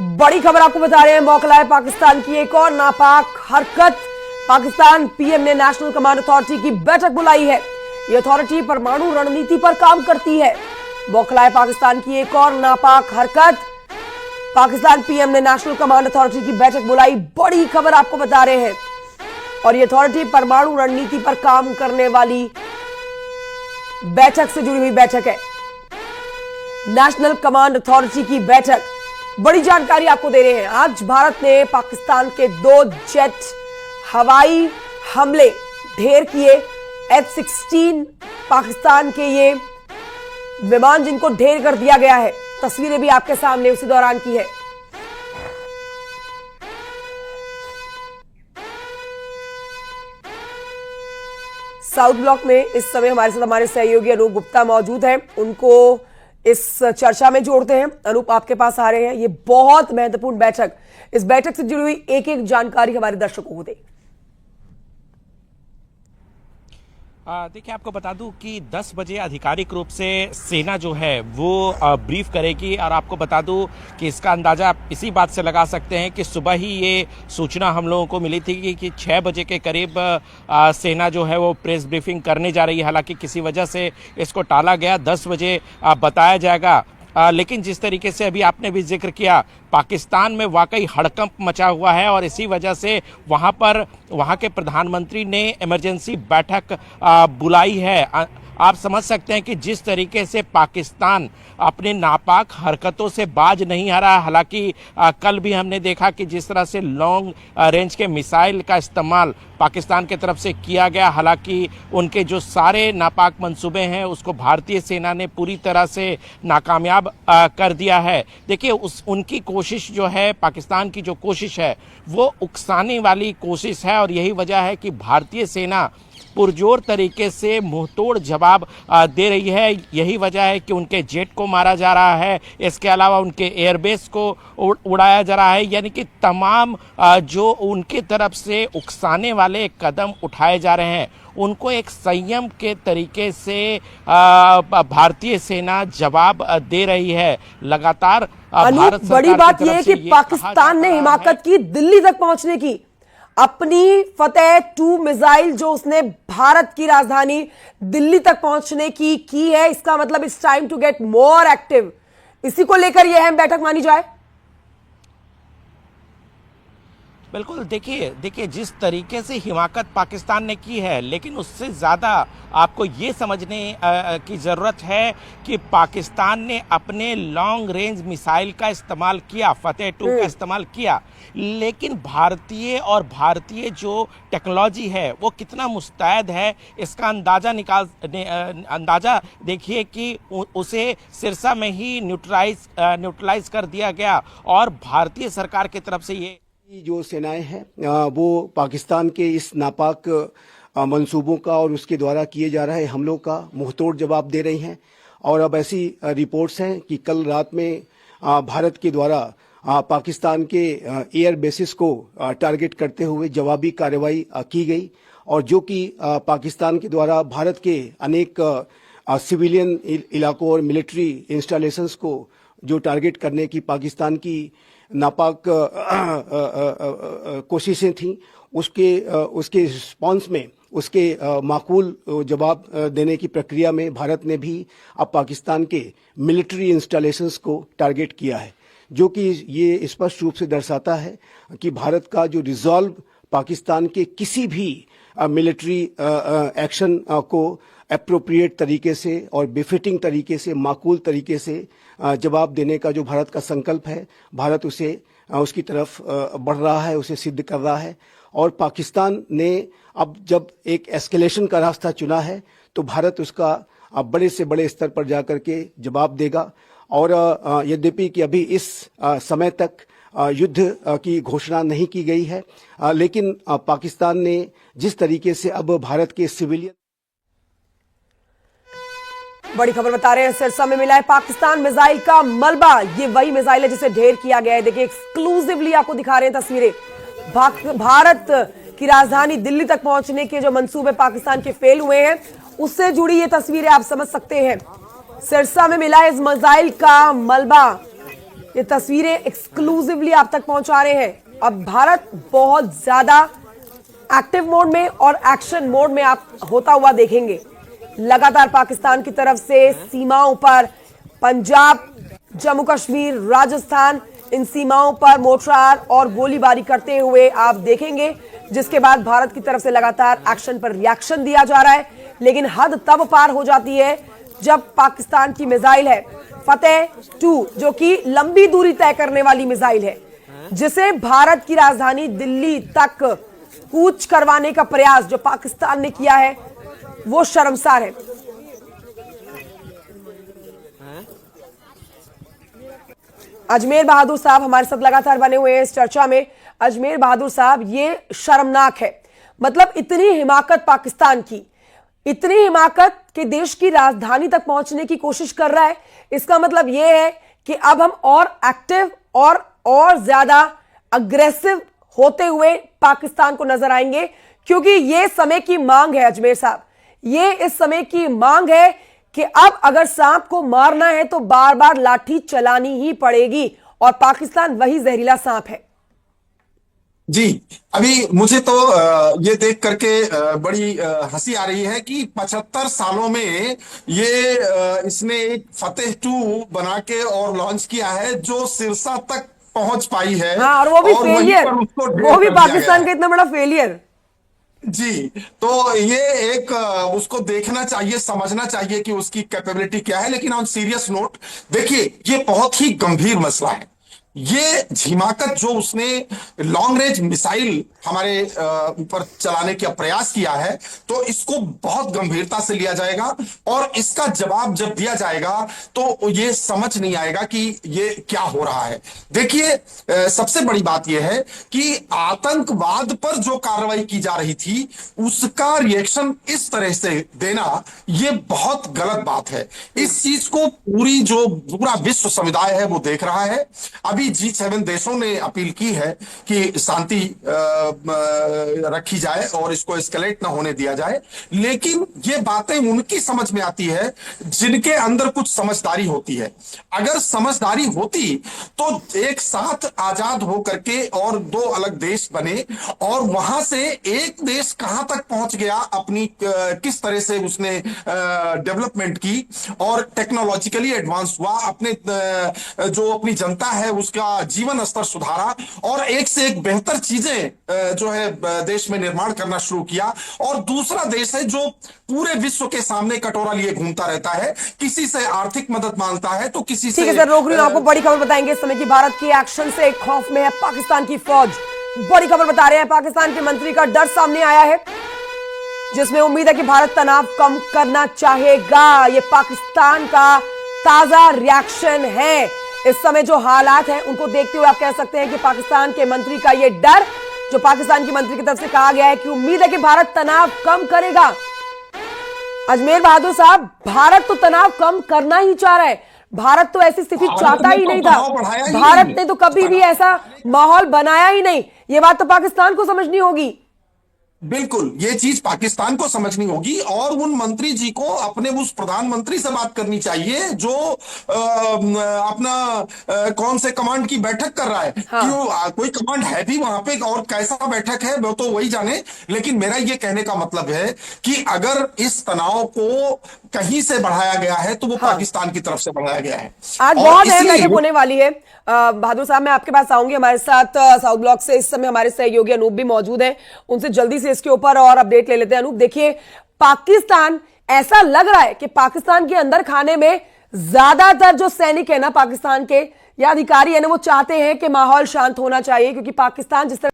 बड़ी खबर आपको बता रहे हैं, बौखलाए पाकिस्तान की एक और नापाक हरकत। पाकिस्तान पीएम ने नेशनल कमांड अथॉरिटी की बैठक बुलाई है। यह अथॉरिटी परमाणु रणनीति पर काम करती है। बौखलाए पाकिस्तान की एक और नापाक हरकत। पाकिस्तान पीएम ने नेशनल कमांड अथॉरिटी की बैठक बुलाई। बड़ी खबर आपको बता रहे हैं, और यह अथॉरिटी परमाणु रणनीति पर काम करने वाली बैठक से जुड़ी हुई बैठक है। नेशनल कमांड अथॉरिटी की बैठक, बड़ी जानकारी आपको दे रहे हैं। आज भारत ने पाकिस्तान के 2 जेट हवाई हमले ढेर किए। F-16 पाकिस्तान के ये विमान जिनको ढेर कर दिया गया है, तस्वीरें भी आपके सामने उसी दौरान की है। साउथ ब्लॉक में इस समय हमारे साथ हमारे सहयोगी अनूप गुप्ता मौजूद हैं। उनको इस चर्चा में जोड़ते हैं। अनूप, आपके पास आ रहे हैं। ये बहुत महत्वपूर्ण बैठक, इस बैठक से जुड़ी हुई एक एक जानकारी हमारे दर्शकों को दे। देखिए, आपको बता दूं कि 10 बजे आधिकारिक रूप से सेना जो है वो ब्रीफ करेगी, और आपको बता दूं कि इसका अंदाजा आप इसी बात से लगा सकते हैं कि सुबह ही ये सूचना हम लोगों को मिली थी कि 6 बजे के करीब सेना जो है वो प्रेस ब्रीफिंग करने जा रही है। हालांकि किसी वजह से इसको टाला गया, 10 बजे बताया जाएगा। लेकिन जिस तरीके से अभी आपने भी जिक्र किया, पाकिस्तान में वाकई हड़कंप मचा हुआ है, और इसी वजह से वहाँ के प्रधानमंत्री ने इमरजेंसी बैठक बुलाई है। आप समझ सकते हैं कि जिस तरीके से पाकिस्तान अपने नापाक हरकतों से बाज नहीं आ रहा। हालांकि कल भी हमने देखा कि जिस तरह से लॉन्ग रेंज के मिसाइल का इस्तेमाल पाकिस्तान की तरफ से किया गया, हालांकि उनके जो सारे नापाक मंसूबे हैं उसको भारतीय सेना ने पूरी तरह से नाकामयाब कर दिया है। देखिए, उनकी कोशिश जो है, पाकिस्तान की जो कोशिश है वो उकसाने वाली कोशिश है, और यही वजह है कि भारतीय सेना पुरजोर तरीके से मुंहतोड़ जवाब दे रही है। यही वजह है कि उनके जेट को मारा जा रहा है, इसके अलावा उनके एयरबेस को उड़ाया जा रहा है। यानी कि तमाम जो उनके तरफ से उकसाने वाले कदम उठाए जा रहे हैं, उनको एक संयम के तरीके से भारतीय सेना जवाब दे रही है। लगातार भारत बड़ी बात यह है कि पाकिस्तान ने हिमाकत की दिल्ली तक पहुंचने की। अपनी फतेह 2 मिसाइल जो उसने भारत की राजधानी दिल्ली तक पहुंचने की है, इसका मतलब it's time to get more active. इसी को लेकर यह अहम बैठक मानी जाए। बिल्कुल, देखिए जिस तरीके से हिमाकत पाकिस्तान ने की है, लेकिन उससे ज़्यादा आपको ये समझने की ज़रूरत है कि पाकिस्तान ने अपने लॉन्ग रेंज मिसाइल का इस्तेमाल किया, फतेह 2 का इस्तेमाल किया, लेकिन भारतीय जो टेक्नोलॉजी है वो कितना मुस्तैद है, इसका अंदाज़ा देखिए कि उसे सिरसा में ही न्यूट्रलाइज कर दिया गया। और भारतीय सरकार की तरफ से ये जो सेनाएं हैं वो पाकिस्तान के इस नापाक मंसूबों का और उसके द्वारा किए जा रहे हमलों का मुंहतोड़ जवाब दे रही हैं। और अब ऐसी रिपोर्ट्स हैं कि कल रात में भारत के द्वारा पाकिस्तान के एयर बेसिस को टारगेट करते हुए जवाबी कार्रवाई की गई, और जो कि पाकिस्तान के द्वारा भारत के अनेक सिविलियन इलाकों और मिलिट्री इंस्टॉलेशंस को जो टारगेट करने की पाकिस्तान की नापाक कोशिशें थीं, उसके रिस्पॉन्स में, उसके माकूल जवाब देने की प्रक्रिया में भारत ने भी अब पाकिस्तान के मिलिट्री इंस्टॉलेशंस को टारगेट किया है, जो कि ये स्पष्ट रूप से दर्शाता है कि भारत का जो रिजॉल्व पाकिस्तान के किसी भी मिलिट्री एक्शन को एप्रोप्रिएट तरीके से और बिफिटिंग तरीके से, माकूल तरीके से जवाब देने का जो भारत का संकल्प है, भारत उसकी तरफ बढ़ रहा है, उसे सिद्ध कर रहा है। और पाकिस्तान ने अब जब एक एस्केलेशन का रास्ता चुना है, तो भारत उसका अब बड़े से बड़े स्तर पर जाकर के जवाब देगा। और यद्यपि कि अभी इस समय तक युद्ध की घोषणा नहीं की गई है, लेकिन पाकिस्तान ने जिस तरीके से अब भारत के सिविलियन। बड़ी खबर बता रहे हैं, सिरसा में मिला है पाकिस्तान मिसाइल का मलबा। ये वही मिसाइल है जिसे ढेर किया गया है। देखिए, एक्सक्लूसिवली आपको दिखा रहे हैं तस्वीरें। भारत की राजधानी दिल्ली तक पहुंचने के जो मंसूबे पाकिस्तान के फेल हुए हैं, उससे जुड़ी ये तस्वीरें आप समझ सकते हैं। सिरसा में मिला है इस मिसाइल का मलबा। ये तस्वीरें एक्सक्लूसिवली आप तक पहुंचा रहे हैं। अब भारत बहुत ज्यादा एक्टिव मोड में और एक्शन मोड में आप होता हुआ देखेंगे। लगातार पाकिस्तान की तरफ से सीमाओं पर पंजाब, जम्मू कश्मीर, राजस्थान, इन सीमाओं पर मोर्टार और गोलीबारी करते हुए आप देखेंगे, जिसके बाद भारत की तरफ से लगातार एक्शन पर रिएक्शन दिया जा रहा है। लेकिन हद तब पार हो जाती है जब पाकिस्तान की मिसाइल है फतेह 2, जो कि लंबी दूरी तय करने वाली मिसाइल है, जिसे भारत की राजधानी दिल्ली तक कूच करवाने का प्रयास जो पाकिस्तान ने किया है वो शर्मसार है। अजमेर बहादुर साहब हमारे साथ लगातार बने हुए हैं इस चर्चा में। अजमेर बहादुर साहब, ये शर्मनाक है। मतलब इतनी हिमाकत पाकिस्तान की, इतनी हिमाकत के देश की राजधानी तक पहुंचने की कोशिश कर रहा है। इसका मतलब यह है कि अब हम और एक्टिव और ज्यादा अग्रेसिव होते हुए पाकिस्तान को नजर आएंगे, क्योंकि यह समय की मांग है अजमेर साहब। ये इस समय की मांग है कि अब अगर सांप को मारना है तो बार बार लाठी चलानी ही पड़ेगी, और पाकिस्तान वही जहरीला सांप है। जी, अभी मुझे तो ये देख करके बड़ी हंसी आ रही है कि 75 सालों में ये इसने एक फतेह 2 बना के और लॉन्च किया है, जो सिरसा तक पहुंच पाई है। हाँ, और वो भी फेलियर, वो भी पाकिस्तान का इतना बड़ा फेलियर। जी, तो ये एक उसको देखना चाहिए, समझना चाहिए कि उसकी कैपेबिलिटी क्या है। लेकिन ऑन सीरियस नोट देखिए, ये बहुत ही गंभीर मसला है। ये हिमाकत जो उसने लॉन्ग रेंज मिसाइल हमारे ऊपर चलाने का प्रयास किया है, तो इसको बहुत गंभीरता से लिया जाएगा, और इसका जवाब जब दिया जाएगा तो ये समझ नहीं आएगा कि ये क्या हो रहा है। देखिए, सबसे बड़ी बात यह है कि आतंकवाद पर जो कार्रवाई की जा रही थी उसका रिएक्शन इस तरह से देना, ये बहुत गलत बात है। इस चीज को पूरा विश्व समुदाय है वो देख रहा है। अभी G7 देशों ने अपील की है कि शांति रखी जाए और इसको एस्केलेट ना होने दिया जाए। लेकिन ये बातें उनकी समझ में आती है जिनके अंदर कुछ समझदारी होती है। अगर समझदारी होती तो एक साथ आजाद होकर के और दो अलग देश बने, और वहां से एक देश कहां तक पहुंच गया, अपनी किस तरह से उसने डेवलपमेंट की और टेक्नोलॉजिकली एडवांस हुआ, अपने जो अपनी जनता है उसका जीवन स्तर सुधारा, और एक से एक बेहतर चीजें जो है देश में निर्माण करना शुरू किया। और दूसरा देश है जो पूरे विश्व के सामने कटोरा लिए घूमता रहता है, किसी से आर्थिक मदद मांगता है तो किसी से। ठीक है सर, रोक रही हूं आपको। बड़ी खबर बताएंगे इस समय की, भारत की एक्शन से खौफ में है पाकिस्तान की फौज। बड़ी खबर बता रहे हैं, पाकिस्तान के मंत्री का डर सामने आया है, जिसमें उम्मीद है कि भारत तनाव कम करना चाहेगा। ये पाकिस्तान का ताजा रिएक्शन है। इस समय जो हालात हैं उनको देखते हुए आप कह सकते हैं कि पाकिस्तान के मंत्री का ये डर, जो पाकिस्तान की मंत्री की तरफ से कहा गया है कि उम्मीद है कि भारत तनाव कम करेगा। अजमेर बहादुर साहब, भारत तो तनाव कम करना ही चाह रहा है। भारत तो ऐसी स्थिति चाहता ही नहीं था। भारत ने तो कभी भी ऐसा माहौल बनाया ही नहीं। ये बात तो पाकिस्तान को समझनी होगी। बिल्कुल, ये चीज पाकिस्तान को समझनी होगी, और उन मंत्री जी को अपने उस प्रधानमंत्री से बात करनी चाहिए जो अपना कौन से कमांड की बैठक कर रहा है। हाँ। क्यों कोई कमांड है भी वहां पे, और कैसा बैठक है वो तो वही जाने। लेकिन मेरा ये कहने का मतलब है कि अगर इस तनाव को कहीं से बढ़ाया गया है तो वो पाकिस्तान की तरफ से बढ़ाया गया है। आज बहुत अहम बैठक होने वाली है। बहादुर साहब, मैं आपके पास आऊंगी। हमारे साथ साउथ ब्लॉक से इस समय हमारे सहयोगी अनूप भी मौजूद हैं, उनसे जल्दी से इसके ऊपर और अपडेट ले लेते हैं। अनूप, देखिए, पाकिस्तान, ऐसा लग रहा है कि पाकिस्तान के अंदर खाने में ज्यादातर जो सैनिक है ना पाकिस्तान के या अधिकारी है ना, वो चाहते हैं कि माहौल शांत होना चाहिए, क्योंकि पाकिस्तान जिस तरह